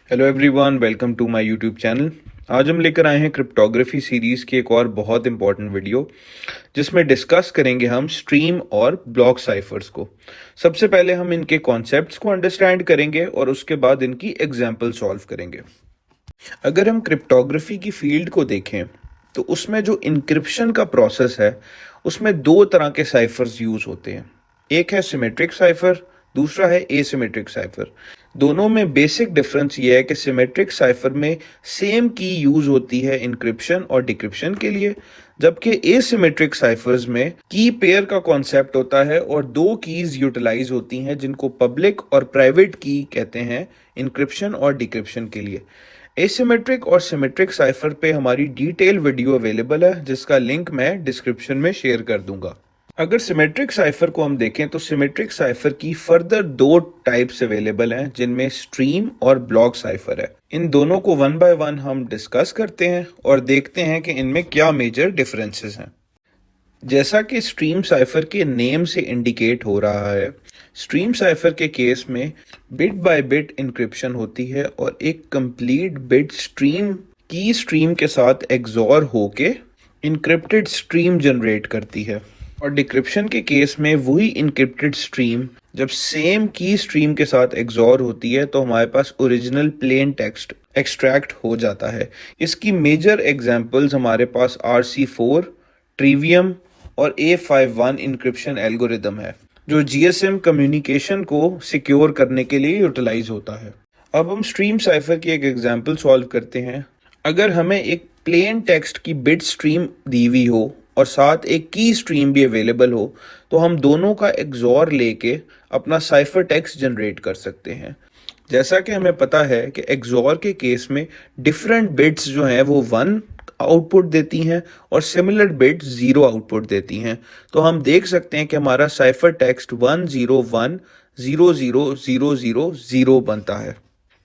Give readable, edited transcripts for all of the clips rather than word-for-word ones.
Hello everyone, welcome to my YouTube channel. आज हम लेकर आए हैं क्रिप्टोग्राफी सीरीज़ की एक और बहुत इंपॉर्टेंट वीडियो, जिसमें डिस्कस करेंगे हम स्ट्रीम और ब्लॉक साइफर्स को। सबसे पहले हम इनके कॉन्सेप्ट्स को अंडरस्टैंड करेंगे और उसके बाद इनकी एग्जाम्पल सॉल्व करेंगे। अगर हम क्रिप्टोग्राफी की फील्ड को देखें तो उसमें जो इंक्रिप्शन का प्रोसेस है उसमें दो तरह के साइफर्स यूज़ होते हैं। एक है सिमेट्रिक साइफर, दूसरा है एसिमेट्रिक साइफर। दोनों में बेसिक डिफरेंस ये है कि सिमेट्रिक साइफर में सेम की यूज होती है इंक्रिप्शन और डिक्रिप्शन के लिए, जबकि एसिमेट्रिक साइफर्स में की पेयर का कॉन्सेप्ट होता है और दो कीज यूटिलाइज होती हैं जिनको पब्लिक और प्राइवेट की कहते हैं इंक्रिप्शन और डिक्रिप्शन के लिए। एसिमेट्रिक और सिमेट्रिक साइफर पे हमारी डिटेल वीडियो अवेलेबल है, जिसका लिंक मैं डिस्क्रिप्शन में शेयर कर दूंगा। अगर सिमेट्रिक साइफर को हम देखें तो सिमेट्रिक साइफर की फर्दर दो टाइप्स अवेलेबल हैं, जिनमें स्ट्रीम और ब्लॉक साइफर है। इन दोनों को वन बाय वन हम डिस्कस करते हैं और देखते हैं कि इनमें क्या मेजर डिफरेंसेस हैं। जैसा कि स्ट्रीम साइफर के नेम से इंडिकेट हो रहा है, स्ट्रीम साइफर के केस में बिट बाय बिट इंक्रिप्शन होती है और एक कंप्लीट बिट स्ट्रीम के साथ एक्सॉर होके इनक्रिप्टेड स्ट्रीम जनरेट करती है। और डिक्रिप्शन के केस में वही इनक्रिप्टेड स्ट्रीम जब सेम की स्ट्रीम के साथ एक्सॉर होती है तो हमारे पास ओरिजिनल प्लेन टेक्स्ट एक्सट्रैक्ट हो जाता है। इसकी मेजर एग्जांपल्स हमारे पास RC4, ट्रिवियम और A51 इंक्रिप्शन एल्गोरिदम है, जो GSM कम्युनिकेशन को सिक्योर करने के लिए यूटिलाइज होता है। अब हम स्ट्रीम साइफर की एक एग्जांपल सॉल्व करते हैं। अगर हमें एक प्लेन टेक्स्ट की बिट स्ट्रीम दी हुई हो और साथ एक की स्ट्रीम भी अवेलेबल हो, तो हम दोनों का एक्सॉर लेके अपना साइफर टेक्स्ट जनरेट कर सकते हैं। जैसा कि हमें पता है कि एक्सॉर के केस में डिफरेंट बिट्स जो हैं वो 1 आउटपुट देती हैं और सिमिलर बिट्स 0 आउटपुट देती हैं। तो हम देख सकते हैं कि हमारा साइफर टेक्स्ट 101000000 बनता है।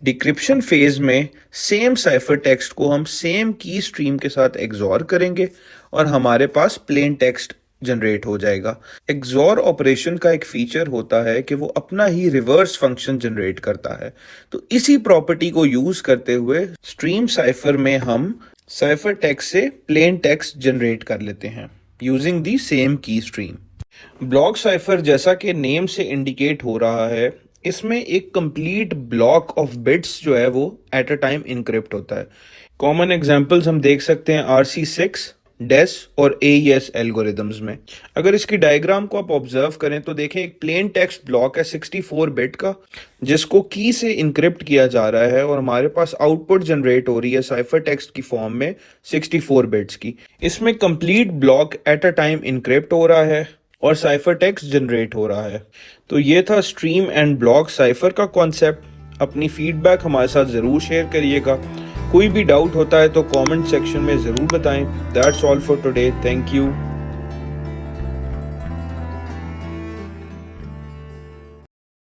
डिक्रिप्शन फेज में सेम साइफर टेक्स्ट को हम सेम की स्ट्रीम के साथ एक्सॉर करेंगे और हमारे पास प्लेन टेक्स्ट जनरेट हो जाएगा। एक्सॉर ऑपरेशन का एक फीचर होता है कि वो अपना ही रिवर्स फंक्शन जनरेट करता है। तो इसी प्रॉपर्टी को यूज करते हुए स्ट्रीम साइफर में हम साइफर टेक्स्ट से प्लेन टेक्स्ट जनरेट कर लेते हैं यूजिंग दी सेम की स्ट्रीम। ब्लॉक साइफर, जैसा कि नेम से इंडिकेट हो रहा है, इसमें एक कंप्लीट ब्लॉक ऑफ बिट्स जो है वो एट अ टाइम इनक्रिप्ट होता है। कॉमन एग्जांपल्स हम देख सकते हैं RC6, डेस और AES एल्गोरिदम्स में। अगर इसकी डायग्राम को आप ऑब्जर्व करें तो देखें, एक प्लेन टेक्स्ट ब्लॉक है 64 बिट का, जिसको की से इनक्रिप्ट किया जा रहा है और हमारे पास आउटपुट जनरेट हो रही है साइफर टेक्स्ट की फॉर्म में 64 बिट्स की। इसमें complete block at a time encrypt हो रहा है और साइफर टेक्स्ट जनरेट हो रहा है। तो ये था स्ट्रीम एंड ब्लॉक साइफर का कॉन्सेप्ट। अपनी फीडबैक हमारे साथ ज़रूर शेयर करिएगा। कोई भी डाउट होता है तो कमेंट सेक्शन में ज़रूर बताएं। That's all for today. Thank you.